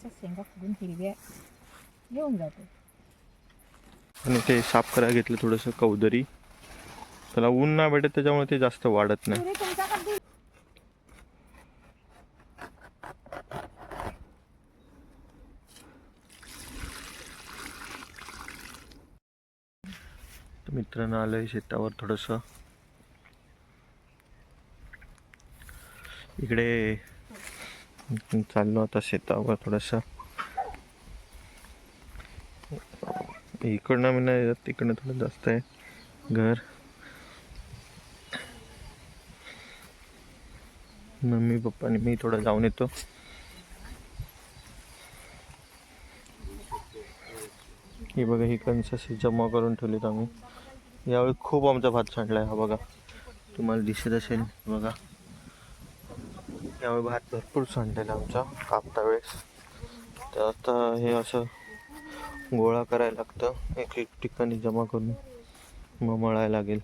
थोड्याशा शेंगा फुगून हिरव्या घेऊन जातो. आणि ते साफ करायला घेतलं थोडंसं कौदरी. त्याला ऊन नाही भेटत त्याच्यामुळे ते जास्त वाढत नाही. तर मित्रांनो आलंय शेतावर थोडंसं. इकडे चाललो आता शेतावर थोडंसं. इकडनं मी नाही जात, तिकडनं थोडं जास्त आहे घर. मम्मी पप्पा आणि मी थोडं जाऊन येतो. ही बघा ही कणसाशी जमा करून ठेवलीत आम्ही. यावेळी खूप आमचा भात सांडलाय. हा बघा तुम्हाला दिसत असेल बघा. यावेळी भात भरपूर सांडलेला आमचा कापता वेळेस. तर आता हे असं गोळा करायला लागतं, एक एक ठिकाणी जमा करून मग मळायला लागेल.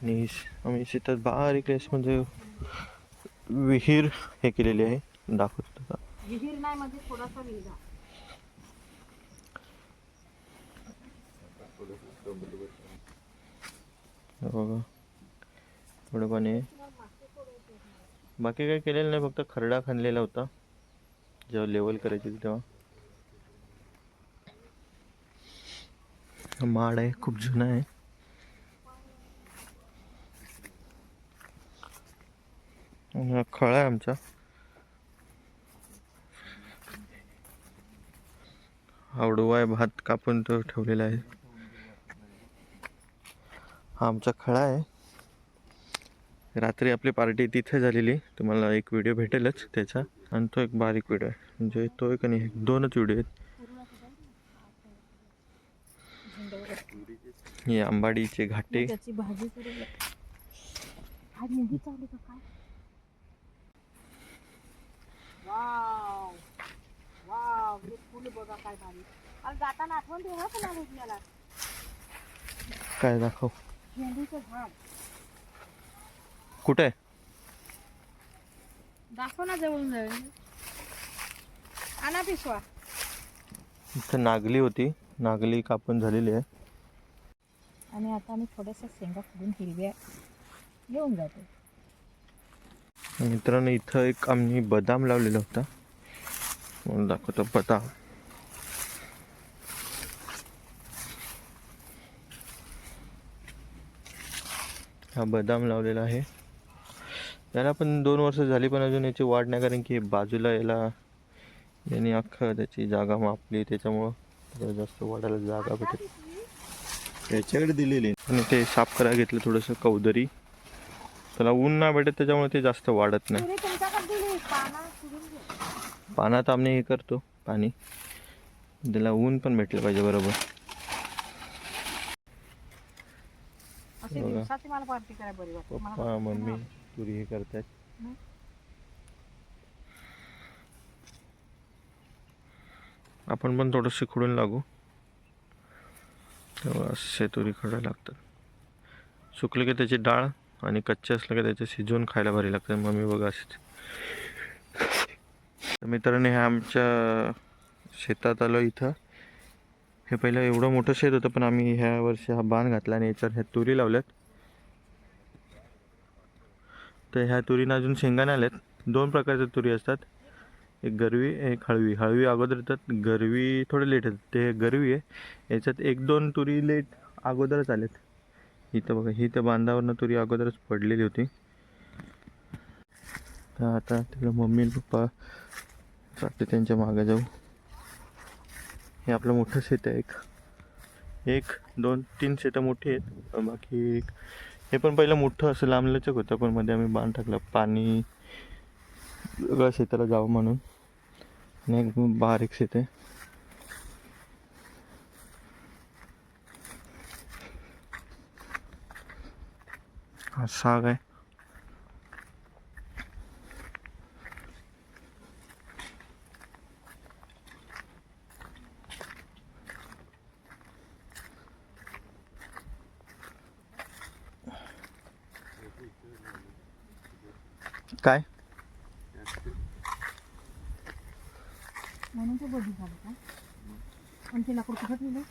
आणि आम्ही शेतात बारीक म्हणजे विहीर हे केलेली आहे, दाखवतो. विहीर नाही म्हणजे थोडासा विहीर. बघा थोडं पाणी आहे. बाकी काही केलेलं नाही, फक्त खरडा खणलेला होता जेव्हा लेवल करायची होती तेव्हा. माड आहे, खूप जुना आहे. आणि खळा आहे आमचा. आवडवा आहे, भात कापून तो ठेवलेला आहे. हा आमचा खळा आहे. रात्री आपली पार्टी तिथे झालेली, तुम्हाला एक व्हिडिओ भेटेलच त्याचा. आणि तो एक बारीक व्हिडिओ आहे, म्हणजे तो एक आणि दोनच व्हिडिओ आहेत. हे आंबाडीचे घाटे. त्याची भाजी करून आज मुंगी चावली का काय? वाव वाव, हे फुल बघा काय भारी. आज जाताना आठवण ठेवा पण आलो आपल्याला. काय दाखव? झेंडूचं झाड कुठे आहे? दाखव ना जवळून जाईल. आणा पिशवा. इथं नागली होती, नागली कापून झालेली आहे. आणि आता आम्ही थोड्याशा शेंगा फुगून हिरव्या घेऊन जातो. मित्रांनो इथं एक आम्ही बदाम लावलेला होता, म्हणून दाखवतो बदाम. हा बदाम लावलेला आहे. त्याला पण 2 वर्ष झाली, पण अजून याची वाढ नाही, कारण की बाजूला याला यांनी अख्खं त्याची जागा मापली, त्याच्यामुळं जास्त वाढायला जागा भेटत याच्याकडे दिलेली. आणि ते साफ करायला घेतलं थोडंसं कौदरी. त्याला ऊन नाही भेटत त्याच्यामुळे ते जास्त वाढत नाही. पानात आम्ही हे करतो पाणी, त्याला ऊन पण भेटलं पाहिजे बरोबर. पप्पा मम्मी तुरी हे करतायत. आपण पण थोडंसं खुडून लागू, तेव्हा असे तुरी खडायला लागतात. सुकलं की त्याची डाळ, आणि कच्चे असलं की त्याचे शिजवून खायला भारी लागतं. मम्मी बघा असेच. मित्रांनो हे आमच्या शेतात आलो. इथं हे पहिलं एवढं मोठं शेत होतं, पण आम्ही ह्या वर्षी हा बाण घातला आणि याच्यावर ह्या तुरी लावल्यात. तर ह्या तुरीनं अजून शेंगा नाही आल्यात. 2 प्रकारच्या तुरी असतात, एक गरवी एक हळवी. हळवी अगोदर येतात, गरवी थोडे लेट येतात. ते गरवी आहे, याच्यात 1-2 तुरी लेट अगोदरच आलेत. इथं बघा, ही तर बांधावरनं तुरी अगोदरच पडलेली होती. तर आता तिकडे मम्मी आणि पप्पा जाते, त्यांच्या मागे जाऊ. हे आपलं मोठं शेत आहे. 1-2-3 शेतं मोठी आहेत, बाकी हे पण पहिलं मोठं असं लांबलचक होतं, पण मध्ये आम्ही बांध टाकला पाणी सगळं शेताला जावं म्हणून. आणि एक बारीक शेत आहे. हा साग आहे. काय म्हणून ते बदली झालं का? आणि ते लाकूड कुठं ठेवलं?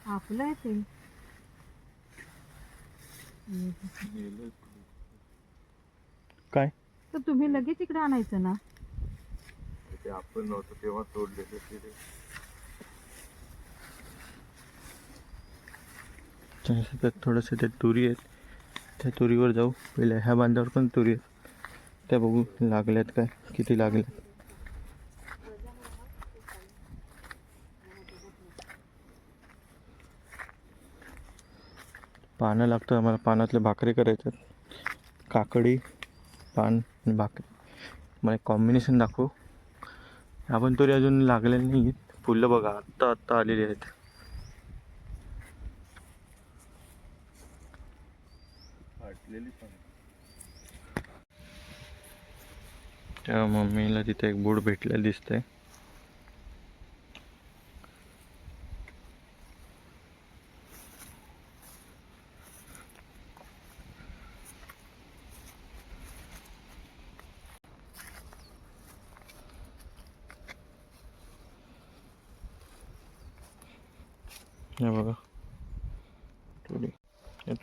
आपलं आहे ते. काय तर तुम्ही लगेच इकडे आणायचं ना. ते आपण नव्हतं तेव्हा तोडलेले ते. त्यात थोडंसं त्या तुरी आहेत, त्या तुरीवर जाऊ. पहिले ह्या बांधावर पण तुरी आहेत, त्या बघू लागल्यात काय, किती लागल्यात. पानं लागतं आम्हाला, पानातले भाकरी करायच्यात. काकडी, पान आणि भाकरी. मला एक कॉम्बिनेशन दाखवू. आपण तुरी अजून लागलेली नाही आहेत. फुलं बघा आत्ता आत्ता आलेली आहेत. त्या मम्मीला तिथे एक बूड भेटलेलं दिसतंय. हे बघा तुरी, या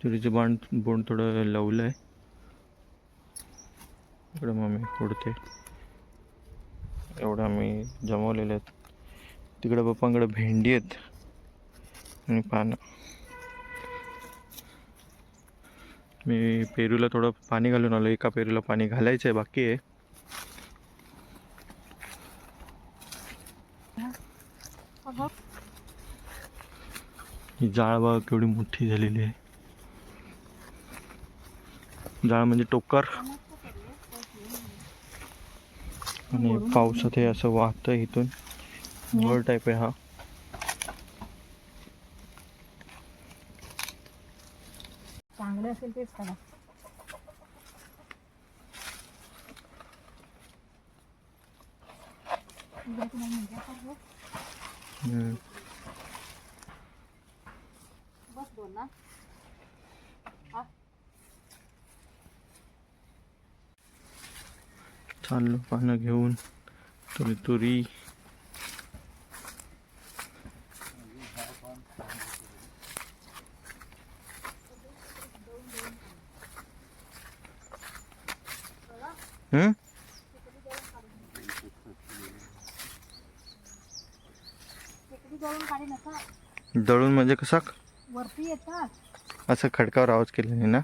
तुरीचं बोंड थोडं लवलं आहे. इकडं मम्मी उडते. एवढं आम्ही जमवलेले आहेत. तिकडं पप्पांकडे भेंडी आहेत आणि पानं. मी पेरूला थोडं पाणी घालून आलो. एका पेरूला पाणी घालायचं आहे, बाकी आहे. ही जाळ बघा केवढी मोठी झालेली आहे. जाळ म्हणजे टोकर. आणि पावसात हे असं वाहतं इथून. वर टाईप आहे हा. चांगले असेल तेच करा. बस दोन ना. चाललो पानं घेऊन. तुरी दळून म्हणजे कसा वरती येतात असं खडकावर आवाज केल्याने ना.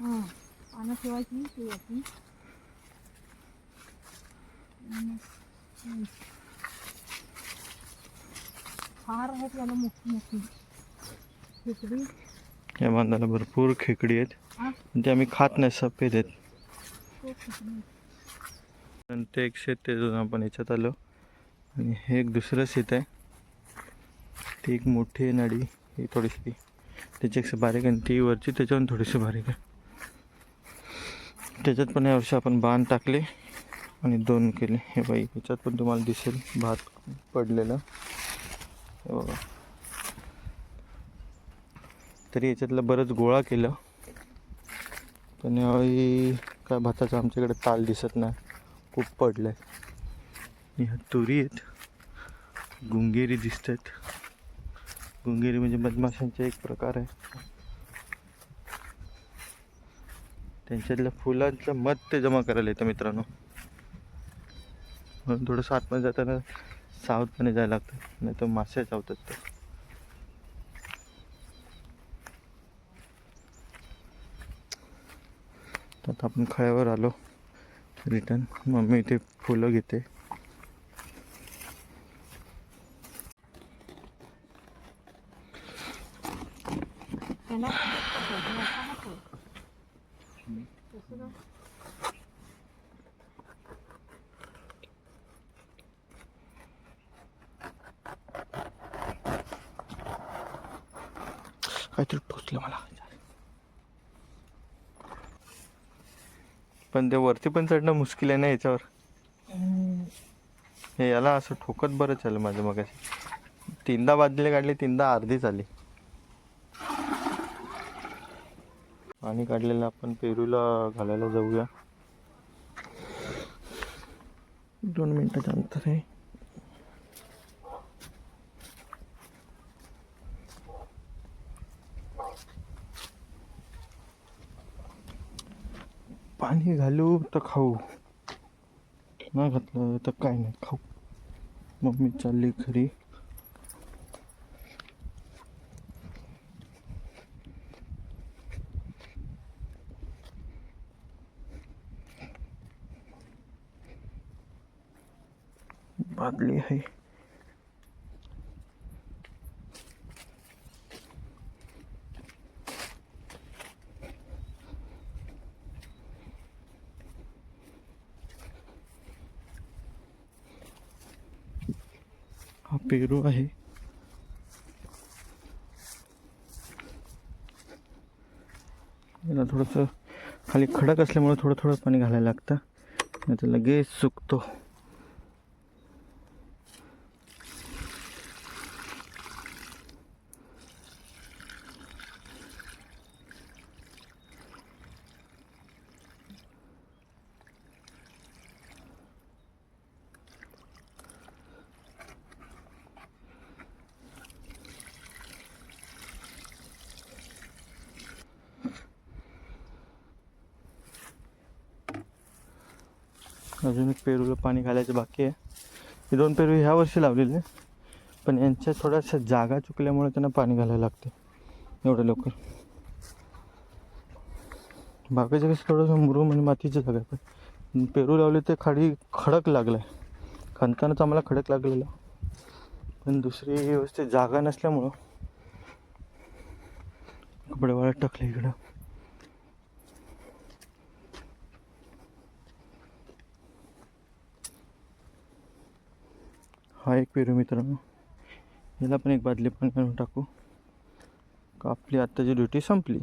पानं ठेवायची ती याची. फार आहेत याला मोठी मोठी खेकडी. या बांधाला भरपूर खेकडी आहेत. ते आम्ही खात नाही, सफेद आहेत. आणि ते एक शेत ते आपण याच्यात आलो. आणि हे एक दुसरं शेत आहे. ती एक मोठी आहे नाडी, ही थोडीशी त्याच्यापेक्षा बारीक आहे. ती वरची त्याच्यावर थोडीशी बारीक आहे. त्याच्यात पण यावर्षी आपण बांध टाकले आणि 2 केले. हे बाई याच्यात पण तुम्हाला दिसेल भात पडलेलं. हे बघा. तरी याच्यातलं बरंच गोळा केलं, पण यावेळी काय भाताचं आमच्याकडे ताल दिसत नाही, खूप पडलं आहे. ह्या तुरी आहेत. गुंगेरी दिसत आहेत. गुंगेरी म्हणजे मधमाशांचा एक प्रकार आहे. त्यांच्यातल्या फुलांचं मध ते जमा करायला येतं मित्रांनो. म्हणून थोडंसं आतमध्ये जाताना सावधपणे जायला लागतं, नाही तर मासे चावतात ते. आता आपण खळ्यावर आलो रिटर्न. मम्मी इथे फुलं घेते. काहीतरी टोचलं मला. पण ते वरती पण चढणं मुश्किल आहे ना याच्यावर. हे याला असं ठोकत बरं चाललं माझं. मग 3दा बादली काढली, 3दा अर्धीच आली. पाणी काढलेलं आपण पेरूला घालायला जाऊया. 2 मिनिटाचं अंतर आहे. पाणी घालू तर खाऊ, नाही घातलं तर काय नाही खाऊ. मम्मी चालली घरी. बादली आहे. हा पेरू आहे. याला थोडंसं खाली खडक असल्यामुळे थोडं थोडं पाणी घालायला लागतं, नाही तर लगेच सुकतो. अजून एक पेरूला पाणी घालायचं बाकी आहे. हे 2 पेरू ह्या वर्षी लावलेले, पण यांच्या थोड्याशा जागा चुकल्यामुळे त्यांना पाणी घालायला लागते एवढं लवकर. बाकीचं कसं थोडंसं मुरुम आणि मातीची जागा आहे, पण पेरू लावले ते खाली खडक लागला आहे. खणतानाच आम्हाला खडक लागलेला, पण दुसरी व्यवस्थित जागा नसल्यामुळं कपडे वाळत टाकले इकडं. हा एक पेरू मित्रांनो, याला पण एक बादली पाणी आणून टाकू का आपली आत्ताची ड्युटी संपली.